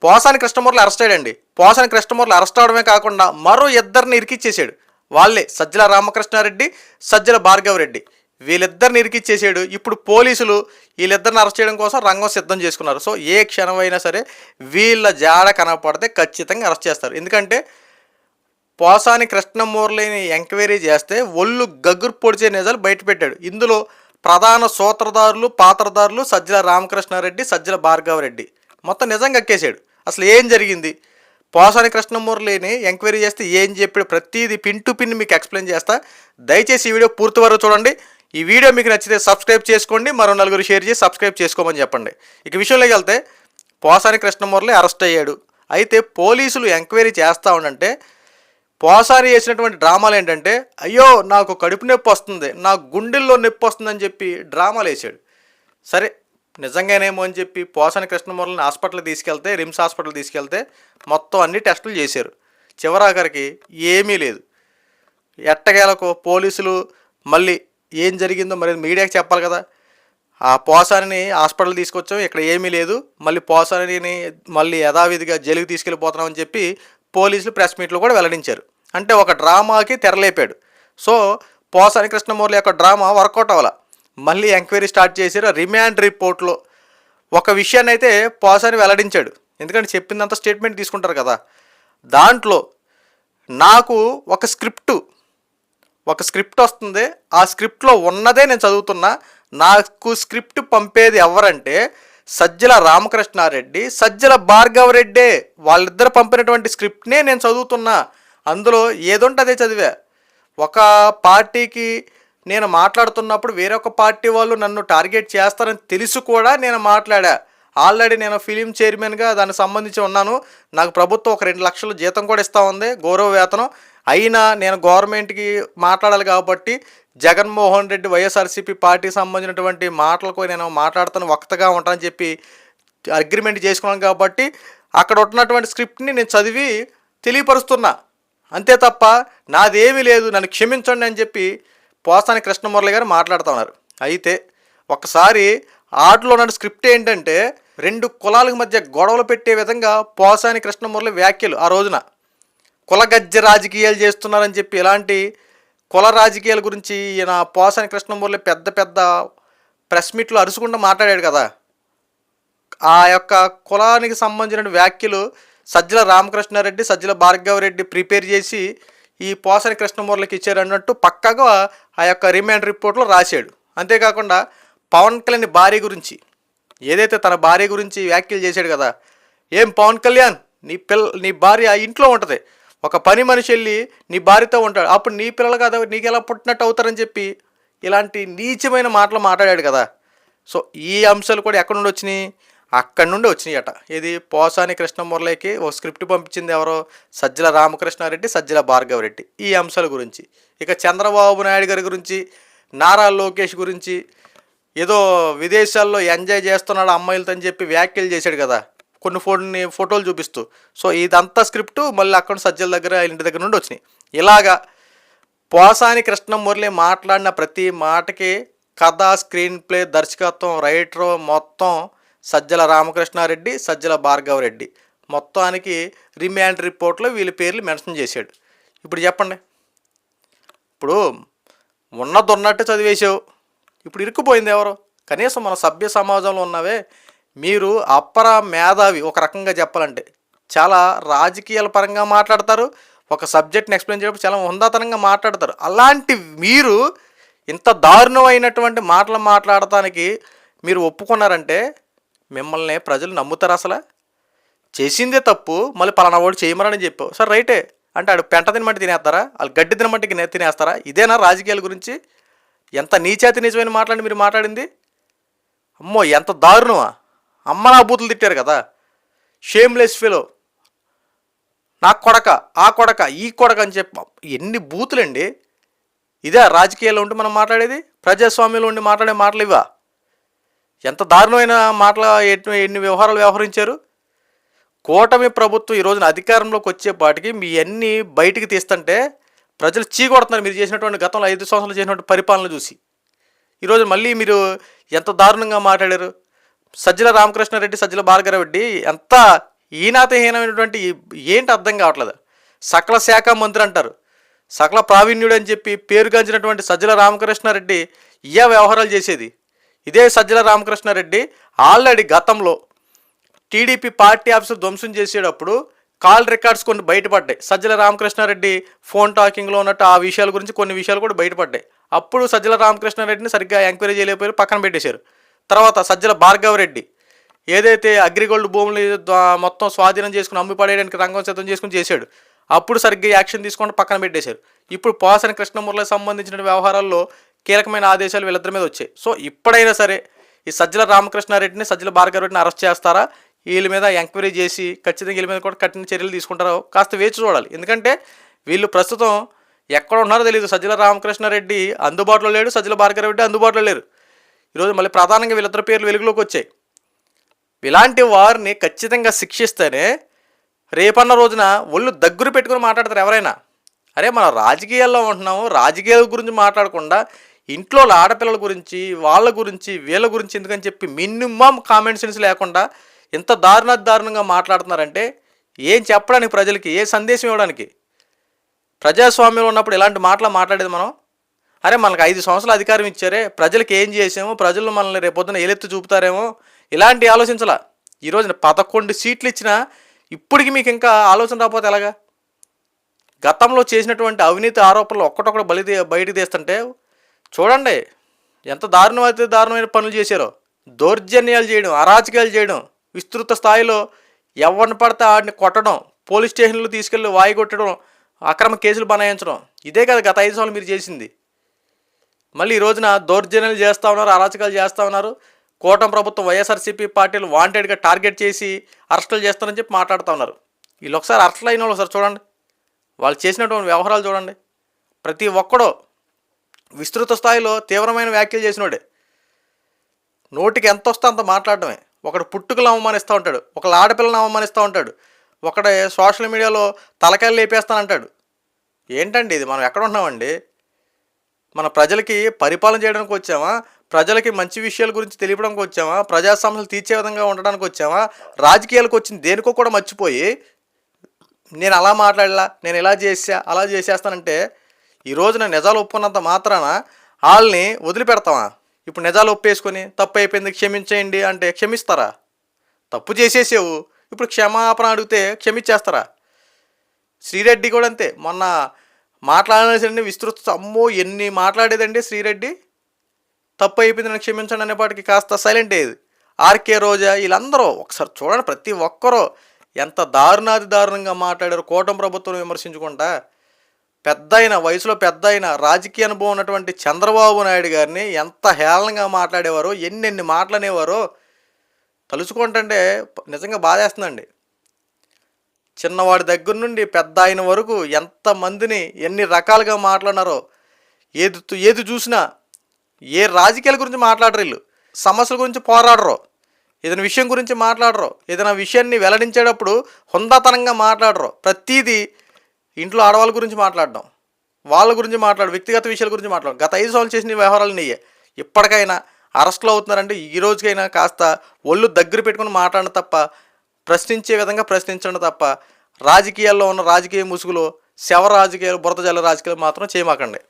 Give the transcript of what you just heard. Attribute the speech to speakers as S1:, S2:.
S1: Posani Krishnamurthy arrest అయ్యాడండి. Posani Krishnamurthy arrest అవడమే కాకుండా మరో ఇద్దరిని ఇరికిచ్చేసాడు. వాళ్ళే సజ్జల రామకృష్ణారెడ్డి, సజ్జల భార్గవరెడ్డి. వీళ్ళిద్దరిని ఇరికిచ్చేసాడు. ఇప్పుడు పోలీసులు వీళ్ళిద్దరిని అరెస్ట్ చేయడం కోసం రంగం సిద్ధం చేసుకున్నారు. సో ఏ క్షణమైనా సరే వీళ్ళ జాడ కనపడితే ఖచ్చితంగా అరెస్ట్ చేస్తారు. ఎందుకంటే పోసాని కృష్ణమూర్తిని ఎంక్వైరీ చేస్తే ఒళ్ళు గగ్గురు పొడిచే నిజాలు బయటపెట్టాడు. ఇందులో ప్రధాన సూత్రధారులు, పాత్రధారులు సజ్జల రామకృష్ణారెడ్డి, సజ్జల భార్గవరెడ్డి. మొత్తం నిజం కక్కేశాడు. అసలు ఏం జరిగింది, పోసాని కృష్ణమూర్తిని ఎంక్వైరీ చేస్తే ఏం చెప్పాడు, ప్రతిదీ పిన్ టు పిన్ మీకు ఎక్స్ప్లెయిన్ చేస్తా. దయచేసి ఈ వీడియో పూర్తి వరకు చూడండి. ఈ వీడియో మీకు నచ్చితే సబ్స్క్రైబ్ చేసుకోండి, మరో నలుగురు షేర్ చేసి సబ్స్క్రైబ్ చేసుకోమని చెప్పండి. ఇక విషయంలోకి వెళ్తే పోసాని కృష్ణమూర్తి అరెస్ట్ అయ్యాడు. అయితే పోలీసులు ఎంక్వైరీ చేస్తూ ఉండంటే పోసాని చేసినటువంటి డ్రామాలు ఏంటంటే, అయ్యో నాకు కడుపు నొప్పి వస్తుంది, నాకు గుండెల్లో నొప్పి వస్తుందని చెప్పి డ్రామాలు వేసాడు. సరే నిజంగానేమో అని చెప్పి పోసాని కృష్ణమూర్తిని హాస్పిటల్కి తీసుకెళ్తే, రిమ్స్ హాస్పిటల్ తీసుకెళ్తే మొత్తం అన్ని టెస్టులు చేశారు. చివరాఖరికి ఏమీ లేదు. ఎట్టకేలకు పోలీసులు మళ్ళీ ఏం జరిగిందో మరి మీడియాకి చెప్పాలి కదా. ఆ పోసానిని హాస్పిటల్ తీసుకొచ్చాం, ఇక్కడ ఏమీ లేదు, మళ్ళీ పోసానిని మళ్ళీ యథావిధిగా జైలుకి తీసుకెళ్ళిపోతున్నామని చెప్పి పోలీసులు ప్రెస్ మీట్లో కూడా వెల్లడించారు. అంటే ఒక డ్రామాకి తెరలేపాడు. సో పోసాని కృష్ణమూర్తి యొక్క డ్రామా వర్కౌట్ అవ్వాల. మళ్ళీ ఎంక్వైరీ స్టార్ట్ చేశారు. రిమాండ్ రిపోర్ట్లో ఒక విషయాన్ని అయితే పోసాని వెల్లడించాడు. ఎందుకంటే చెప్పిందంత స్టేట్మెంట్ తీసుకుంటారు కదా. దాంట్లో నాకు ఒక స్క్రిప్ట్ వస్తుంది, ఆ స్క్రిప్ట్లో ఉన్నదే నేను చదువుతున్నా, నాకు స్క్రిప్ట్ పంపేది ఎవరంటే సజ్జల రామకృష్ణారెడ్డి, సజ్జల భార్గవరెడ్డే. వాళ్ళిద్దరు పంపినటువంటి స్క్రిప్ట్నే నేను చదువుతున్నా, అందులో ఏదుంటే అదే చదివా. ఒక పార్టీకి నేను మాట్లాడుతున్నప్పుడు వేరొక పార్టీ వాళ్ళు నన్ను టార్గెట్ చేస్తారని తెలుసు కూడా నేను మాట్లాడా. ఆల్రెడీ నేను ఫిలిం చైర్మన్గా దానికి సంబంధించి ఉన్నాను. నాకు ప్రభుత్వం ఒక 2 లక్షలు జీతం కూడా ఇస్తూ ఉంది, గౌరవ వేతనం. అయినా నేను గవర్నమెంట్కి మాట్లాడాలి కాబట్టి జగన్మోహన్ రెడ్డి వైఎస్ఆర్సీపీ పార్టీకి సంబంధించినటువంటి మాటలకు నేను మాట్లాడుతాను, వక్తగా ఉంటానని చెప్పి అగ్రిమెంట్ చేసుకున్నాను. కాబట్టి అక్కడ ఉన్నటువంటి స్క్రిప్ట్ని నేను చదివి తెలియపరుస్తున్నా, అంతే తప్ప నాదేమీ లేదు, నన్ను క్షమించండి అని చెప్పి పోసాని కృష్ణమూర్తి గారు మాట్లాడుతూ ఉన్నారు. అయితే ఒకసారి ఆటలో ఉన్న స్క్రిప్ట్ ఏంటంటే 2 కులాల మధ్య గొడవలు పెట్టే విధంగా పోసాని కృష్ణమూర్తి వ్యాఖ్యలు. ఆ రోజున కులగజ్జ రాజకీయాలు చేస్తున్నారని చెప్పి ఇలాంటి కుల రాజకీయాల గురించి ఈయన పోసాని కృష్ణమూర్తి పెద్ద పెద్ద ప్రెస్ మీట్లో అరుచుకుంటూ మాట్లాడాడు కదా. ఆ యొక్క కులానికి సంబంధించిన వ్యాఖ్యలు సజ్జల రామకృష్ణారెడ్డి, సజ్జల భార్గవరెడ్డి ప్రిపేర్ చేసి ఈ పోసాని కృష్ణమూర్తికి ఇచ్చారు అన్నట్టు పక్కాగా ఆ యొక్క రిమాండ్ రిపోర్ట్లో రాశాడు. అంతేకాకుండా పవన్ కళ్యాణ్ భార్య గురించి, ఏదైతే తన భార్య గురించి వ్యాఖ్యలు చేశాడు కదా, ఏం పవన్ కళ్యాణ్ నీ భార్య ఇంట్లో ఉంటుంది, ఒక పని మనిషి వెళ్ళి నీ భార్యతో ఉంటాడు, అప్పుడు నీ పిల్లలు కదా నీకు ఎలా పుట్టినట్టు అవుతారని చెప్పి ఇలాంటి నీచమైన మాటలు మాట్లాడాడు కదా. సో ఈ అంశాలు కూడా ఎక్కడి నుండి వచ్చినాయి, అక్కడి నుండి వచ్చినాయట. ఇది పోసాని కృష్ణమూర్తికి ఓ స్క్రిప్ట్ పంపించింది ఎవరో, సజ్జల రామకృష్ణారెడ్డి, సజ్జల భార్గవరెడ్డి. ఈ అంశాల గురించి. ఇక చంద్రబాబు నాయుడు గారి గురించి, నారా లోకేష్ గురించి, ఏదో విదేశాల్లో ఎంజాయ్ చేస్తున్నాడు అమ్మాయిలతో అని చెప్పి వ్యాఖ్యలు చేశాడు కదా కొన్ని ఫోటోలు చూపిస్తూ. సో ఇదంతా స్క్రిప్టు మళ్ళీ అక్కడ సజ్జల దగ్గర ఇంటి దగ్గర నుండి వచ్చినాయి. ఇలాగా పోసాని కృష్ణమూర్తి మాట్లాడిన ప్రతి మాటకి కథ, స్క్రీన్ ప్లే, దర్శకత్వం, రైటరు మొత్తం సజ్జల రామకృష్ణారెడ్డి, సజ్జల భార్గవరెడ్డి. మొత్తానికి రిమాండ్ రిపోర్ట్లో వీళ్ళ పేర్లు మెన్షన్ చేశాడు. ఇప్పుడు చెప్పండి, ఇప్పుడు ఉన్నట్టు చదివేసావు, ఇప్పుడు ఇరుక్కుపోయింది ఎవరు? కనీసం మన సభ్య సమాజంలో ఉన్నవే మీరు అప్పర మేధావి. ఒక రకంగా చెప్పాలంటే చాలా రాజకీయాల పరంగా మాట్లాడతారు, ఒక సబ్జెక్ట్ని ఎక్స్ప్లెయిన్ చేయడం చాలా హుందాతనంగా మాట్లాడతారు. అలాంటి మీరు ఇంత దారుణమైనటువంటి మాటలు మాట్లాడటానికి మీరు ఒప్పుకున్నారంటే మిమ్మల్ని ప్రజలు నమ్ముతారు? అసలు చేసిందే తప్పు, మళ్ళీ పలానా వాడు చేయమని చెప్పావు, సరే రైటే అంటే ఆడు పెంట తినమంటే తినేస్తారా, వాళ్ళు గడ్డి తినమంటే తినేస్తారా? ఇదేనా రాజకీయాల గురించి? ఎంత నీచాతి నిజమైన మాట్లాడి మీరు మాట్లాడింది? అమ్మో ఎంత దారుణమా! అమ్మ నా బూతులు తిట్టారు కదా, షేమ్లెస్ ఫెలో, నా కొడక, ఆ కొడక, ఈ కొడక అని చెప్పి ఎన్ని బూతులండి! ఇదే రాజకీయాల్లో ఉండి మనం మాట్లాడేది? ప్రజాస్వామ్యంలో ఉండి మాట్లాడే మాటలు ఇవా? ఎంత దారుణమైన మాటలు, ఎన్ని వ్యవహారాలు వ్యవహరించారు. కూటమి ప్రభుత్వం ఈ రోజున అధికారంలోకి వచ్చేపాటికి మీ అన్నీ బయటికి తీస్తుంటే ప్రజలు చీకొడుతున్నారు మీరు చేసినటువంటి గతంలో 5 సంవత్సరాలు చేసినటువంటి పరిపాలన చూసి. ఈరోజు మళ్ళీ మీరు ఎంత దారుణంగా మాట్లాడారు. సజ్జల రామకృష్ణారెడ్డి, సజ్జల భార్గవరెడ్డి ఎంత ఈనాతహీనమైనటువంటి ఏంటి అర్థం కావట్లేదు. సకల శాఖ మంత్రి అంటారు, సకల ప్రావీణ్యుడు అని చెప్పి పేరుగాంచినటువంటి సజ్జల రామకృష్ణారెడ్డి ఇయా వ్యవహారాలు చేసేది. ఇదే సజ్జల రామకృష్ణారెడ్డి ఆల్రెడీ గతంలో టీడీపీ పార్టీ ఆఫీసు ధ్వంసం చేసేటప్పుడు కాల్ రికార్డ్స్ కొన్ని బయటపడ్డాయి. సజ్జల రామకృష్ణారెడ్డి ఫోన్ టాకింగ్లో ఉన్నట్టు ఆ విషయాల గురించి కొన్ని విషయాలు కూడా బయటపడ్డాయి. అప్పుడు సజ్జల రామకృష్ణారెడ్డిని సరిగ్గా ఎంక్వైరీ చేయలేకపోయారు, పక్కన పెట్టేశారు. తర్వాత సజ్జల భార్గవరెడ్డి ఏదైతే అగ్రిగోల్డ్ భూములు మొత్తం స్వాధీనం చేసుకుని అమ్మి పడేయడానికి రంగం సిద్ధం చేసుకుని చేశాడు, అప్పుడు సరిగ్గా యాక్షన్ తీసుకొని పక్కన పెట్టేశారు. ఇప్పుడు పోసాని కృష్ణమూర్తికి సంబంధించిన వ్యవహారాల్లో కీలకమైన ఆదేశాలు వీళ్ళిద్దరి మీద వచ్చాయి. సో ఇప్పుడైనా సరే ఈ సజ్జల రామకృష్ణారెడ్డిని సజ్జల భార్గవరెడ్డిని అరెస్ట్ చేస్తారా, వీళ్ళ మీద ఎంక్వైరీ చేసి ఖచ్చితంగా వీళ్ళ మీద కూడా కఠిన చర్యలు తీసుకుంటారో కాస్త వేచి చూడాలి. ఎందుకంటే వీళ్ళు ప్రస్తుతం ఎక్కడ ఉన్నారో తెలియదు. సజ్జల రామకృష్ణారెడ్డి అందుబాటులో లేడు, సజ్జల భార్గవరెడ్డి అందుబాటులో లేరు. ఈరోజు మళ్ళీ ప్రధానంగా వీళ్ళిద్దరి పేర్లు వెలుగులోకి వచ్చాయి. ఇలాంటి వారిని ఖచ్చితంగా శిక్షిస్తేనే రేపన్న రోజున ఒళ్ళు దగ్గర పెట్టుకుని మాట్లాడతారు ఎవరైనా. అరే మనం రాజకీయాల్లో ఉంటున్నాము, రాజకీయాల గురించి మాట్లాడకుండా ఇంట్లో ఆడపిల్లల గురించి వాళ్ళ గురించి వీళ్ళ గురించి ఎందుకని చెప్పి మినిమం కామెంట్ సెన్స్ లేకుండా ఎంత దారుణంగా మాట్లాడుతున్నారంటే ఏం చెప్పడానికి, ప్రజలకి ఏ సందేశం ఇవ్వడానికి? ప్రజాస్వామ్యంలో ఉన్నప్పుడు ఇలాంటి మాటలు మాట్లాడేది మనం. అరే మనకు 5 సంవత్సరాలు అధికారం ఇచ్చారే, ప్రజలకు ఏం చేసామో, ప్రజలు మనల్ని రేపొద్దున ఏలెత్తి చూపుతారేమో, ఇలాంటి ఆలోచించాల. ఈరోజున 11 సీట్లు ఇచ్చినా ఇప్పటికి మీకు ఇంకా ఆలోచన రాకపోతే ఎలాగా? గతంలో చేసినటువంటి అవినీతి ఆరోపణలు ఒక్కటొక్కటి బయటికి తీస్తుంటే చూడండి ఎంత దారుణమైన పనులు చేశారో. దౌర్జన్యాలు చేయడం, అరాచకాలు చేయడం, విస్తృత స్థాయిలో ఎవరిని పడితే ఆడిని కొట్టడం, పోలీస్ స్టేషన్లు తీసుకెళ్ళి వాయి కొట్టడం, అక్రమ కేసులు బనాయించడం, ఇదే కదా గత 5 సంవత్సరాలు మీరు చేసింది. మళ్ళీ ఈ రోజున దౌర్జన్యాలు చేస్తూ ఉన్నారు, అరాచకాలు చేస్తూ ఉన్నారు. కూటమి ప్రభుత్వం వైఎస్ఆర్సీపీ పార్టీలు వాంటెడ్గా టార్గెట్ చేసి అరెస్టులు చేస్తారని చెప్పి మాట్లాడుతూ ఉన్నారు. వీళ్ళు ఒకసారి అరెస్టులు అయిన వాళ్ళు ఒకసారి చూడండి, వాళ్ళు చేసినటువంటి వ్యవహారాలు చూడండి. ప్రతి ఒక్కడో విస్తృత స్థాయిలో తీవ్రమైన వ్యాఖ్యలు చేసినోడే. నోటికి ఎంత వస్తే అంత మాట్లాడటమే. ఒకడు పుట్టుకలు అవమానిస్తూ ఉంటాడు, ఒకళ్ళు ఆడపిల్లని అవమానిస్తూ ఉంటాడు, ఒకడే సోషల్ మీడియాలో తలకాయలు లేపేస్తానంటాడు. ఏంటండి ఇది? మనం ఎక్కడ ఉన్నామండి? మన ప్రజలకి పరిపాలన చేయడానికి వచ్చామా? ప్రజలకి మంచి విషయాల గురించి తెలియడానికి వచ్చామా? ప్రజా సమస్యలు తీర్చే విధంగా ఉండడానికి వచ్చామా? రాజకీయాలకు వచ్చింది దేనికో కూడా మర్చిపోయి నేను అలా మాట్లాడలా, నేను ఇలా అలా చేసేస్తానంటే ఈ రోజున నిజాలు ఒప్పుకున్నంత మాత్రాన వాళ్ళని వదిలిపెడతామా? ఇప్పుడు నిజాలు ఒప్పేసుకొని తప్పు అయిపోయింది క్షమించేయండి అంటే క్షమిస్తారా? తప్పు చేసేసావు, ఇప్పుడు క్షమాపణ అడిగితే క్షమించేస్తారా? శ్రీరెడ్డి కూడా అంతే. మొన్న మాట్లాడాల్సిన విస్తృత అమ్మో ఎన్ని మాట్లాడేదండి శ్రీరెడ్డి. తప్పు అయిపోయింది నన్ను క్షమించండి అనేపాటికి కాస్త సైలెంట్ అయ్యేది. ఆర్కే రోజా వీళ్ళందరూ ఒకసారి చూడండి, ప్రతి ఒక్కరూ ఎంత దారుణంగా మాట్లాడారు. కూటమి ప్రభుత్వం విమర్శించుకుంటా వయసులో పెద్ద రాజకీయ అనుభవం ఉన్నటువంటి చంద్రబాబు నాయుడు గారిని ఎంత హేళనగా మాట్లాడేవారో, ఎన్ని మాటలు అనేవారో తలుచుకుంటుంటే నిజంగా బాధేస్తుందండి. చిన్నవాడి దగ్గర నుండి పెద్ద ఆయన వరకు ఎంతమందిని ఎన్ని రకాలుగా మాట్లాడినారో. ఏది చూసినా ఏ రాజకీయాల గురించి మాట్లాడరు, వీళ్ళు సమస్యల గురించి పోరాడరు, ఏదైనా విషయం గురించి మాట్లాడరు, ఏదైనా విషయాన్ని వెల్లడించేటప్పుడు హుందాతనంగా మాట్లాడరు. ప్రతిదీ ఇంట్లో ఆడవాళ్ళ గురించి మాట్లాడడం, వాళ్ళ గురించి వ్యక్తిగత విషయాల గురించి మాట్లాడడం. గత 5 సంవత్సరాలు చేసిన వ్యవహారాలు నెయ్యే. ఇప్పటికైనా అరెస్టులు అవుతున్నారంటే ఈ రోజుకైనా కాస్త ఒళ్ళు దగ్గర పెట్టుకుని మాట్లాడడం తప్ప, ప్రశ్నించే విధంగా ప్రశ్నించడం తప్ప, రాజకీయాల్లో ఉన్న రాజకీయ ముసుగులో శవ రాజకీయాలు, బురద జల్ల రాజకీయాలు మాత్రం చేయమాకండి.